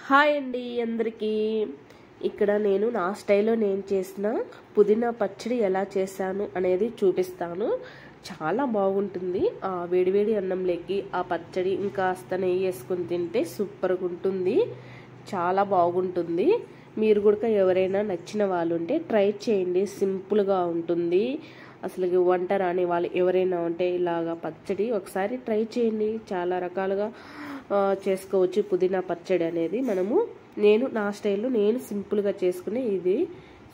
Hi అండి అందరికీ. ఇక్కడ నేను నా స్టైల్లో నేను చేసిన పుదీనా పచ్చడి ఎలా చేశాను అనేది చూపిస్తాను. చాలా బాగుంటుంది. ఆ వేడివేడి అన్నంలోకి ఆ పచ్చడి ఇంకాస్త నెయ్యి వేసుకుని తింటే సూపర్గా ఉంటుంది. చాలా బాగుంటుంది. మీరు కూడా ఎవరైనా నచ్చిన వాళ్ళు ఉంటే ట్రై చేయండి. సింపుల్గా ఉంటుంది. అసలు వంట రాని వాళ్ళు ఎవరైనా ఉంటే ఇలాగా పచ్చడి ఒకసారి ట్రై చేయండి. చాలా రకాలుగా చేసుకోవచ్చు పుదీనా పచ్చడి అనేది. నేను నా స్టైల్లో నేను సింపుల్గా చేసుకునే ఇది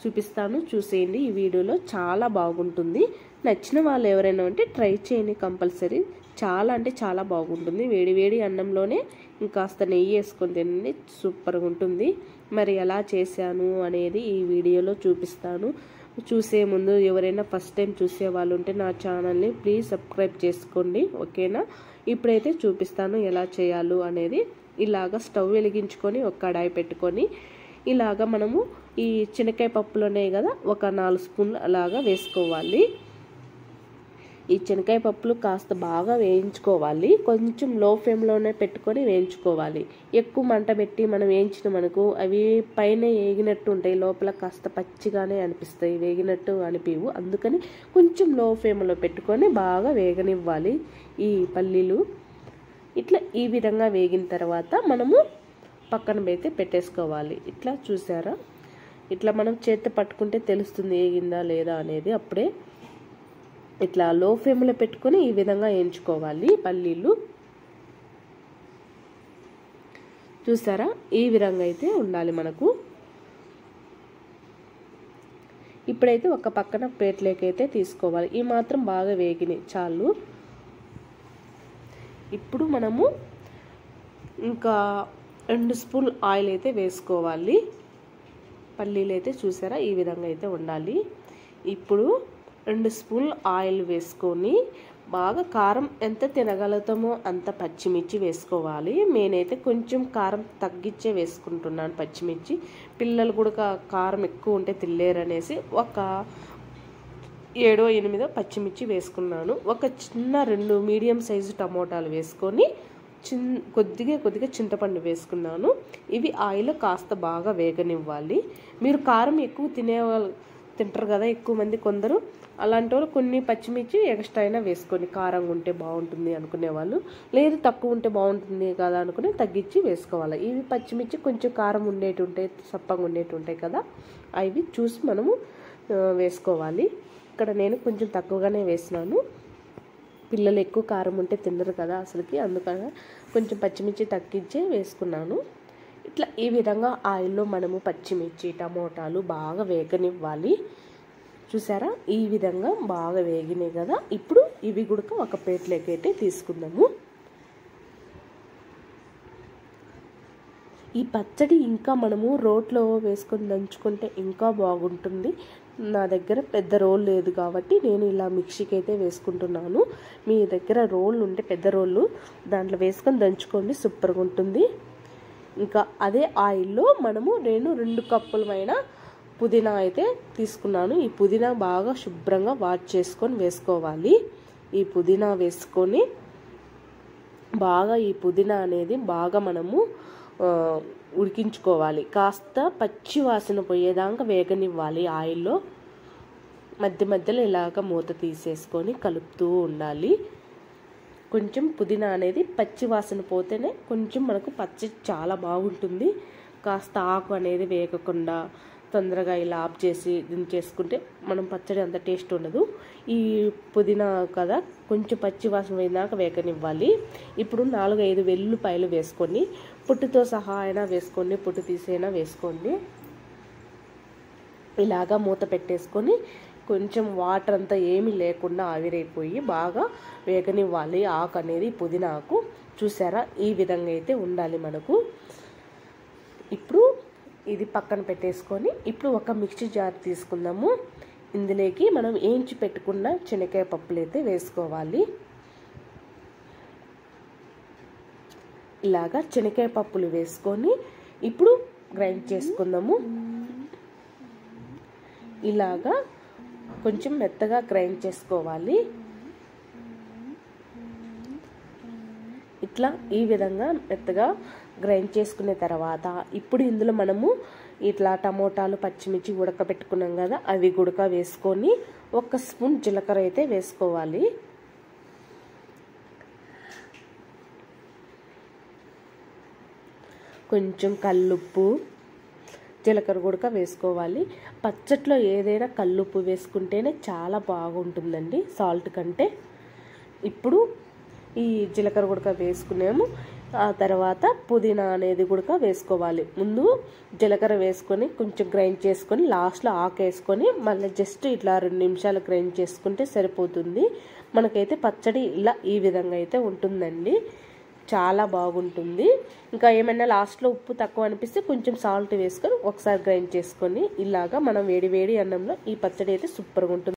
చూపిస్తాను, చూసేయండి. ఈ వీడియోలో చాలా బాగుంటుంది. నచ్చిన వాళ్ళు ఎవరైనా ఉంటే ట్రై చేయండి కంపల్సరీ. చాలా అంటే చాలా బాగుంటుంది. వేడి అన్నంలోనే ఇంకాస్త నెయ్యి వేసుకొని తినండి, సూపర్గా ఉంటుంది. మరి ఎలా చేశాను అనేది ఈ వీడియోలో చూపిస్తాను. చూసే ముందు ఎవరైనా ఫస్ట్ టైం చూసే వాళ్ళు ఉంటే నా ఛానల్ని ప్లీజ్ సబ్స్క్రైబ్ చేసుకోండి, ఓకేనా? ఇప్పుడైతే చూపిస్తాను ఎలా చేయాలో అనేది. ఇలాగ స్టవ్ వెలిగించుకొని ఒక కడాయి పెట్టుకొని ఇలాగ మనము ఈ శనగకాయ పప్పులోనే కదా ఒక 4 స్పూన్లు అలాగా వేసుకోవాలి. ఈ శనగకాయ పప్పులు కాస్త బాగా వేయించుకోవాలి. కొంచెం లో ఫ్లేమ్లోనే పెట్టుకొని వేయించుకోవాలి. ఎక్కువ మంట పెట్టి మనం వేయించిన మనకు అవి పైన వేగినట్టు ఉంటాయి, లోపల కాస్త పచ్చిగానే అనిపిస్తాయి, వేగినట్టు అనిపివు. అందుకని కొంచెం లో ఫ్లేమ్లో పెట్టుకొని బాగా వేగనివ్వాలి ఈ పల్లీలు. ఇట్లా ఈ విధంగా వేగిన తర్వాత మనము పక్కన అయితే పెట్టేసుకోవాలి. ఇట్లా చూసారా, ఇట్లా మనం చేతి పట్టుకుంటే తెలుస్తుంది వేగిందా లేదా అనేది. అప్పుడే ఇట్లా లో ఫ్లేమ్లో పెట్టుకొని ఈ విధంగా వేయించుకోవాలి పల్లీలు. చూసారా, ఈ విధంగా అయితే ఉండాలి మనకు. ఇప్పుడైతే ఒక పక్కన ప్లేట్లోకి అయితే తీసుకోవాలి. ఈ మాత్రం బాగా వేగినాయి చాలు. ఇప్పుడు మనము ఇంకా 2 స్పూన్లు ఆయిల్ అయితే వేసుకోవాలి. పల్లీలు అయితే చూసారా ఈ విధంగా అయితే ఉండాలి. ఇప్పుడు 2 స్పూన్లు ఆయిల్ వేసుకొని బాగా కారం ఎంత తినగలుగుతామో అంత పచ్చిమిర్చి వేసుకోవాలి. నేనైతే కొంచెం కారం తగ్గించే వేసుకుంటున్నాను పచ్చిమిర్చి. పిల్లలు కూడా కారం ఎక్కువ ఉంటే తినలేరు అనేసి ఒక 7-8 పచ్చిమిర్చి వేసుకున్నాను. ఒక చిన్న 2 మీడియం సైజు టమోటాలు వేసుకొని కొద్దిగా చింతపండు వేసుకున్నాను. ఇవి ఆయిల్ కాస్త బాగా వేగనివ్వాలి. మీరు కారం ఎక్కువ తింటారు కదా ఎక్కువ మంది, కొందరు అలాంటి వాళ్ళు కొన్ని పచ్చిమిర్చి ఎక్స్ట్రా అయినా వేసుకొని కారంగా ఉంటే బాగుంటుంది అనుకునేవాళ్ళు, లేదు తక్కువ ఉంటే బాగుంటుంది కదా అనుకుని తగ్గించి వేసుకోవాలి. ఇవి పచ్చిమిర్చి కొంచెం కారం ఉండేటి ఉంటాయి, సప్పగా ఉండేటి ఉంటాయి కదా, అవి చూసి మనము వేసుకోవాలి. ఇక్కడ నేను కొంచెం తక్కువగానే వేసినాను. పిల్లలు ఎక్కువ కారం ఉంటే తినరు కదా అసలుకి, అందుకని కొంచెం పచ్చిమిర్చి తగ్గించే వేసుకున్నాను. ఇట్లా ఈ విధంగా ఆయిల్లో మనము పచ్చిమిర్చి టమోటాలు బాగా వేగనివ్వాలి. చూసారా ఈ విధంగా బాగా వేగినాయి కదా. ఇప్పుడు ఇవి కూడా ఒక ప్లేట్లోకి అయితే తీసుకుందాము. ఈ పచ్చడి ఇంకా మనము రోట్లో వేసుకొని దంచుకుంటే ఇంకా బాగుంటుంది. నా దగ్గర పెద్ద రోల్ లేదు కాబట్టి నేను ఇలా మిక్సీకి అయితే వేసుకుంటున్నాను. మీ దగ్గర రోల్ ఉంటే పెద్ద రోళ్ళు దాంట్లో వేసుకొని దంచుకోండి, సూపర్గా ఉంటుంది. ఇంకా అదే ఆయిల్లో నేను 2 కప్పులమైన పుదీనా అయితే తీసుకున్నాను. ఈ పుదీనా బాగా శుభ్రంగా వాష్ చేసుకొని వేసుకోవాలి. ఈ పుదీనా వేసుకొని బాగా ఈ పుదీనా అనేది బాగా మనము ఉడికించుకోవాలి. కాస్త పచ్చి వాసన పోయేదాకా వేగనివ్వాలి ఆయిల్లో. మధ్యలో ఇలాగ మూత తీసేసుకొని కలుపుతూ ఉండాలి. కొంచెం పుదీనా అనేది పచ్చి వాసన పోతేనే కొంచెం మనకు పచ్చడి చాలా బాగుంటుంది. కాస్త ఆకు అనేది వేగకుండా తొందరగా ఇలా ఆఫ్ చేసి దించేసుకుంటే మనం పచ్చడి అంత టేస్ట్ ఉండదు. ఈ పుదీనా కదా కొంచెం పచ్చి వాసన పోయినాక వేగనివ్వాలి. ఇప్పుడు 4-5 వెల్లుల్లిపాయలు వేసుకొని పొట్టుతో సహా అయినా వేసుకోండి, పొట్టు తీసైనా వేసుకోండి. ఇలాగా మూత పెట్టేసుకొని కొంచెం వాటర్ అంతా ఏమీ లేకుండా ఆవిరైపోయి బాగా వేగనివ్వాలి ఆకు అనేది, పుదీనా ఆకు. చూసారా ఈ విధంగా అయితే ఉండాలి మనకు. ఇప్పుడు ఇది పక్కన పెట్టేసుకొని ఇప్పుడు ఒక మిక్సీ జార్ తీసుకుందాము. ఇందులోకి మనం వేయించి పెట్టుకున్న శనగకాయ పప్పులు అయితే వేసుకోవాలి. ఇలాగా శనగకాయ పప్పులు వేసుకొని ఇప్పుడు గ్రైండ్ చేసుకుందాము. ఇలాగా కొంచెం మెత్తగా గ్రైండ్ చేసుకోవాలి. ఇట్లా ఈ విధంగా మెత్తగా గ్రైండ్ చేసుకున్న తర్వాత ఇప్పుడు ఇందులో మనము ఇట్లా టమోటాలు పచ్చిమిర్చి ఉడకబెట్టుకున్నాం కదా, అవి గుడక వేసుకొని 1 స్పూన్ జీలకర్ర అయితే వేసుకోవాలి. కొంచెం కల్లుప్పు, జీలకర్ర గుడక వేసుకోవాలి. పచ్చట్లో ఏదైనా కల్లుప్పు వేసుకుంటేనే చాలా బాగుంటుందండి సాల్ట్ కంటే. ఇప్పుడు ఈ జీలకర్ర గుడక వేసుకున్నాము. ఆ తర్వాత పుదీనా అనేది కూడా వేసుకోవాలి. ముందు జీలకర్ర వేసుకొని కొంచెం గ్రైండ్ చేసుకొని లాస్ట్లో ఆకు వేసుకొని మళ్ళీ జస్ట్ ఇట్లా 2 నిమిషాలు గ్రైండ్ చేసుకుంటే సరిపోతుంది. మనకైతే పచ్చడి ఇలా ఈ విధంగా అయితే ఉంటుందండి, చాలా బాగుంటుంది. ఇంకా ఏమైనా లాస్ట్లో ఉప్పు తక్కువ అనిపిస్తే కొంచెం సాల్ట్ వేసుకొని ఒకసారి గ్రైండ్ చేసుకొని ఇలాగా మనం వేడి వేడి అన్నంలో ఈ పచ్చడి అయితే సూపర్గా ఉంటుంది.